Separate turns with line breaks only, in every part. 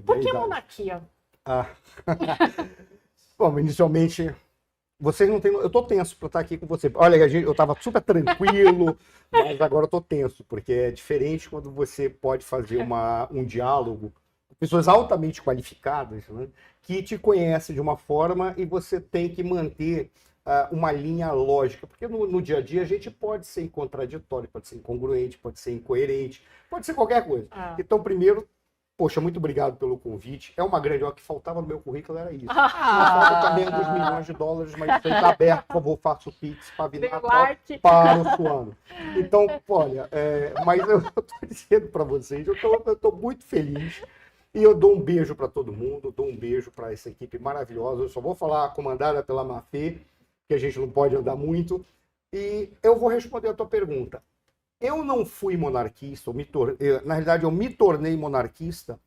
Por que monarquia?
Ah. Bom, inicialmente, vocês não têm... Eu tô tenso para estar aqui com você. Olha, eu tava super tranquilo, mas agora eu tô tenso, porque é diferente quando você pode fazer um diálogo com pessoas altamente qualificadas, né, que te conhecem de uma forma e você tem que manter uma linha lógica, porque no dia a dia a gente pode ser contraditório, pode ser incongruente, pode ser incoerente, pode ser qualquer coisa. Então, primeiro, poxa, muito obrigado pelo convite. É uma grande... O que faltava no meu currículo era isso. Não falta também dos milhões de dólares, mas isso aí está aberto, por favor, faça o Pix para o Suano. Então, olha, mas eu estou dizendo para vocês, eu estou muito feliz. E eu dou um beijo para todo mundo, dou um beijo para essa equipe maravilhosa. Eu só vou falar comandada pela Mafê, que a gente não pode andar muito. E eu vou responder a tua pergunta. Eu não fui monarquista, na realidade eu me tornei monarquista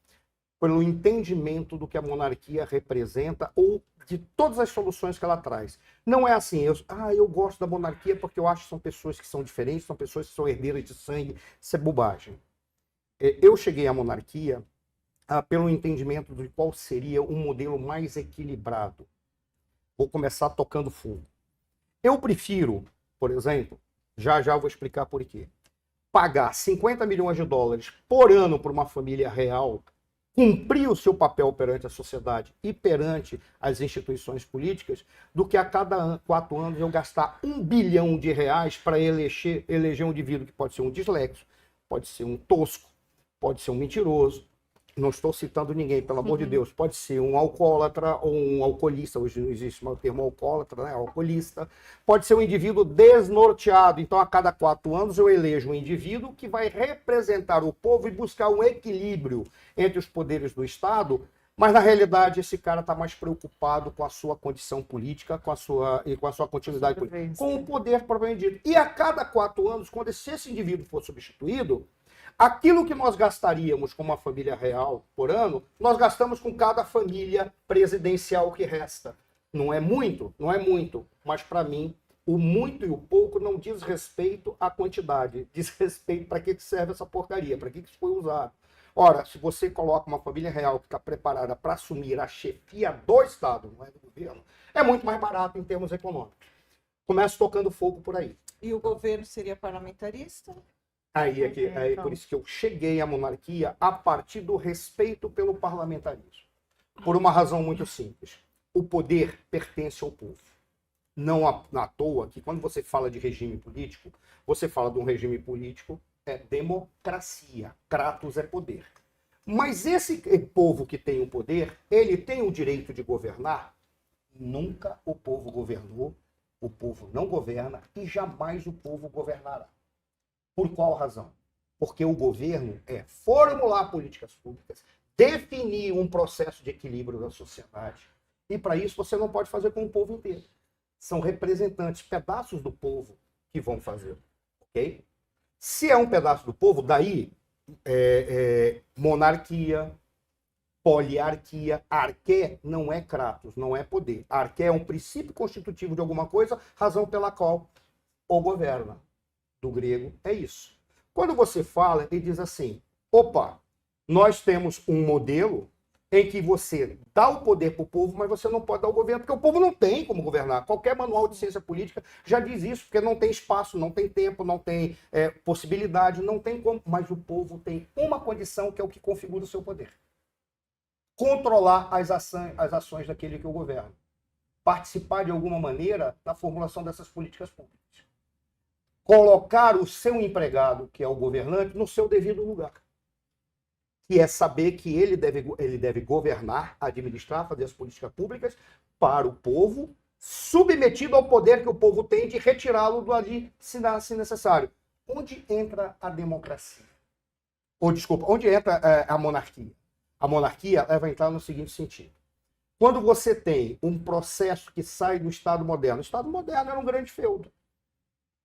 pelo entendimento do que a monarquia representa ou de todas as soluções que ela traz. Não é assim, eu gosto da monarquia porque eu acho que são pessoas que são diferentes, são pessoas que são herdeiras de sangue, isso é bobagem. Eu cheguei à monarquia pelo entendimento de qual seria um modelo mais equilibrado. Vou começar tocando fogo. Eu prefiro, por exemplo, já vou explicar por quê, pagar 50 milhões de dólares por ano para uma família real, cumprir o seu papel perante a sociedade e perante as instituições políticas, do que a cada 4 anos eu gastar R$1 bilhão para eleger um indivíduo que pode ser um dislexo, pode ser um tosco, pode ser um mentiroso. Não estou citando ninguém, pelo amor de Deus. Pode ser um alcoólatra ou um alcoolista. Hoje não existe o termo alcoólatra, né? Alcoolista. Pode ser um indivíduo desnorteado. Então, a cada 4 anos, eu elejo um indivíduo que vai representar o povo e buscar um equilíbrio entre os poderes do Estado. Mas, na realidade, esse cara está mais preocupado com a sua condição política, com a sua continuidade política, com o poder propriamente dito. E a cada 4 anos, quando esse indivíduo for substituído, aquilo que nós gastaríamos com uma família real por ano, nós gastamos com cada família presidencial que resta. Não é muito, mas para mim, o muito e o pouco não diz respeito à quantidade, diz respeito para que serve essa porcaria, para que isso foi usado. Ora, se você coloca uma família real que está preparada para assumir a chefia do Estado, não é do governo, é muito mais barato em termos econômicos. Começo tocando fogo por aí.
E o governo seria parlamentarista?
Aí por isso que eu cheguei à monarquia a partir do respeito pelo parlamentarismo. Por uma razão muito simples. O poder pertence ao povo. Não à toa que quando você fala de regime político, você fala de um regime político, é democracia. Kratos é poder. Mas esse povo que tem o poder, ele tem o direito de governar? Nunca o povo governou, o povo não governa e jamais o povo governará. Por qual razão? Porque o governo é formular políticas públicas, definir um processo de equilíbrio da sociedade. E para isso você não pode fazer com o povo inteiro. São representantes, pedaços do povo que vão fazer. Ok? Se é um pedaço do povo, daí monarquia, poliarquia, arqué não é Kratos, não é poder. Arqué é um princípio constitutivo de alguma coisa, razão pela qual o governa. Do grego é isso. Quando você fala e diz assim, opa, nós temos um modelo em que você dá o poder para o povo, mas você não pode dar o governo, porque o povo não tem como governar. Qualquer manual de ciência política já diz isso, porque não tem espaço, não tem tempo, não tem possibilidade, não tem como. Mas o povo tem uma condição que é o que configura o seu poder. Controlar as ações daquele que o governa. Participar de alguma maneira da formulação dessas políticas públicas. Colocar o seu empregado, que é o governante, no seu devido lugar. Que é saber que ele deve governar, administrar, fazer as políticas públicas para o povo, submetido ao poder que o povo tem de retirá-lo do ali, se necessário. Onde entra a democracia? Onde entra a monarquia? A monarquia vai entrar no seguinte sentido. Quando você tem um processo que sai do Estado moderno, o Estado moderno era um grande feudo.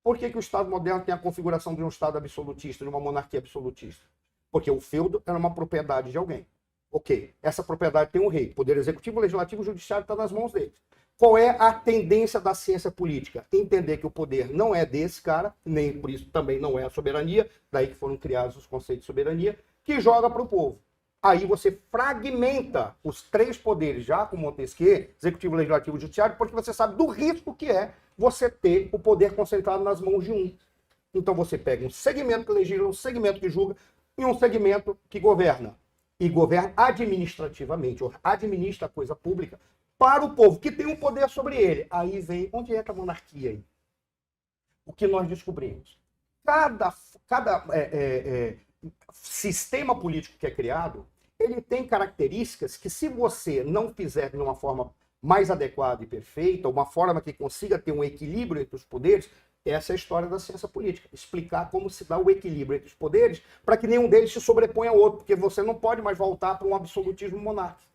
Por que o Estado moderno tem a configuração de um Estado absolutista, de uma monarquia absolutista? Porque o feudo era uma propriedade de alguém. Ok, essa propriedade tem um rei. Poder executivo, legislativo, judiciário está nas mãos dele. Qual é a tendência da ciência política? Entender que o poder não é desse cara, nem por isso também não é a soberania, daí que foram criados os conceitos de soberania, que joga para o povo. Aí você fragmenta os três poderes, já com Montesquieu, executivo, legislativo e judiciário, porque você sabe do risco que é você ter o poder concentrado nas mãos de um. Então você pega um segmento que legisla, um segmento que julga e um segmento que governa. E governa administrativamente, ou administra a coisa pública para o povo, que tem um poder sobre ele. Aí vem, onde entra a monarquia aí? O que nós descobrimos? Cada sistema político que é criado, ele tem características que, se você não fizer de uma forma mais adequada e perfeita, uma forma que consiga ter um equilíbrio entre os poderes, essa é a história da ciência política. Explicar como se dá o equilíbrio entre os poderes para que nenhum deles se sobreponha ao outro, porque você não pode mais voltar para um absolutismo monárquico.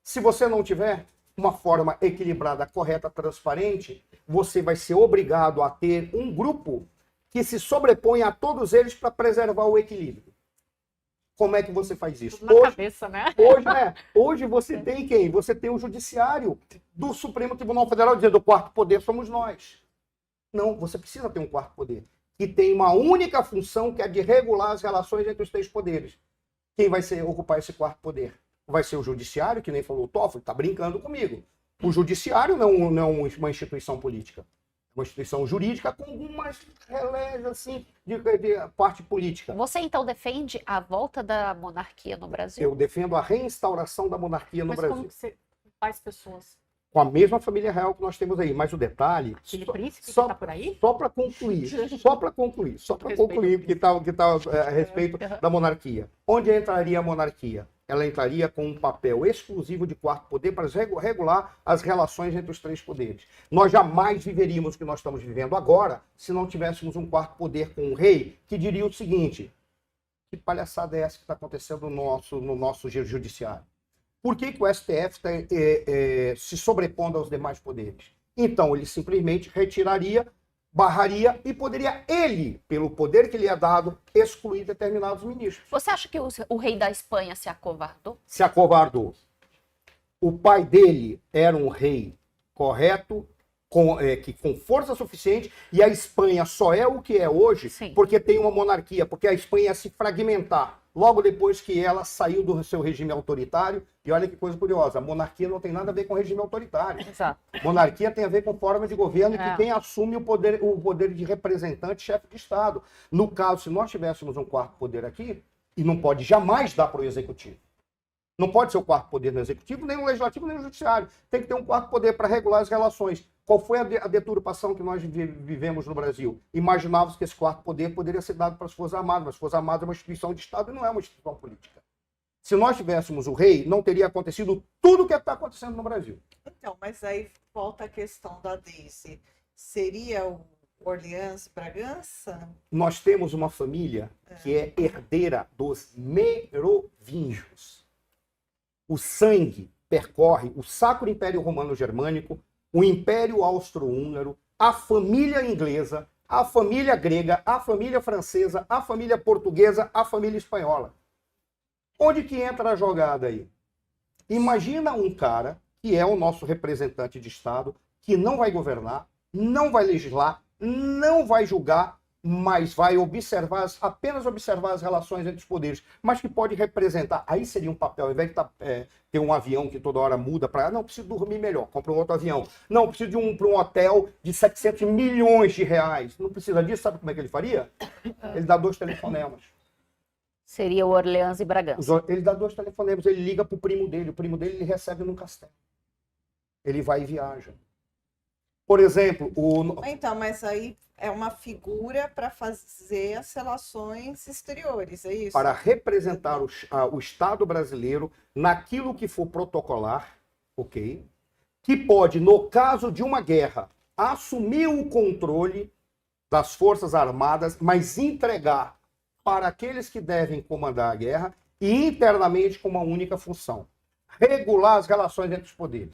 Se você não tiver uma forma equilibrada, correta, transparente, você vai ser obrigado a ter um grupo que se sobrepõe a todos eles para preservar o equilíbrio. Como é que você faz isso?
Tudo na cabeça, né?
Hoje você tem quem? Você tem o judiciário do Supremo Tribunal Federal dizendo o quarto poder somos nós. Não, você precisa ter um quarto poder, que tem uma única função, que é de regular as relações entre os três poderes. Quem vai ocupar esse quarto poder? Vai ser o judiciário, que nem falou o Toffoli, está brincando comigo. O judiciário não é uma instituição política. Uma instituição jurídica com algumas relés, assim, de parte política.
Você, então, defende a volta da monarquia no Brasil?
Eu defendo a reinstauração da monarquia no Brasil.
Mas como que você faz pessoas?
Com a mesma família real que nós temos aí. Mas o detalhe...
Aquele príncipe que está por aí?
Só para concluir, porque está a respeito da monarquia. Onde entraria a monarquia? Ela entraria com um papel exclusivo de quarto poder para regular as relações entre os três poderes. Nós jamais viveríamos o que nós estamos vivendo agora se não tivéssemos um quarto poder com um rei que diria o seguinte: que palhaçada é essa que está acontecendo no nosso judiciário? Por que o STF está se sobrepondo aos demais poderes? Então, ele simplesmente retiraria, barraria e poderia ele, pelo poder que lhe é dado, excluir determinados ministros.
Você acha que o rei da Espanha se acovardou?
Se acovardou. O pai dele era um rei correto, com força suficiente, e a Espanha só é o que é hoje porque tem uma monarquia, porque a Espanha ia se fragmentar logo depois que ela saiu do seu regime autoritário. E olha que coisa curiosa, a monarquia não tem nada a ver com regime autoritário.
Exato.
Monarquia tem a ver com forma de governo, que quem assume o poder de representante, chefe de Estado. No caso, se nós tivéssemos um quarto poder aqui, e não pode jamais dar para o executivo. Não pode ser o quarto poder no executivo, nem no legislativo, nem no judiciário. Tem que ter um quarto poder para regular as relações. Qual foi a deturpação que nós vivemos no Brasil? Imaginávamos que esse quarto poder poderia ser dado para as Forças Armadas, mas as Forças Armadas é uma instituição de Estado e não é uma instituição política. Se nós tivéssemos o rei, não teria acontecido tudo o que está acontecendo no Brasil.
Então, mas aí volta a questão da Daisy. Seria o Orleans Bragança?
Nós temos uma família que é herdeira dos merovingios. O sangue percorre o Sacro Império Romano Germânico, o Império Austro-Húngaro, a família inglesa, a família grega, a família francesa, a família portuguesa, a família espanhola. Onde que entra a jogada aí? Imagina um cara que é o nosso representante de Estado, que não vai governar, não vai legislar, não vai julgar, mas vai apenas observar as relações entre os poderes, mas que pode representar. Aí seria um papel, ao invés de ter um avião que toda hora muda para... Não, preciso dormir melhor, compra um outro avião. Não, preciso de para um hotel de 700 milhões de reais. Não precisa disso, sabe como é que ele faria? Ele dá 2 telefonemas.
Seria o Orleans e Bragança.
Ele dá 2 telefonemas, ele liga para o primo dele ele recebe no castelo. Ele vai e viaja. Por exemplo,
Então, mas aí é uma figura para fazer as relações exteriores, é isso?
Para representar o Estado brasileiro naquilo que for protocolar, ok? Que pode, no caso de uma guerra, assumir o controle das Forças Armadas, mas entregar para aqueles que devem comandar a guerra e internamente com uma única função: regular as relações entre os poderes.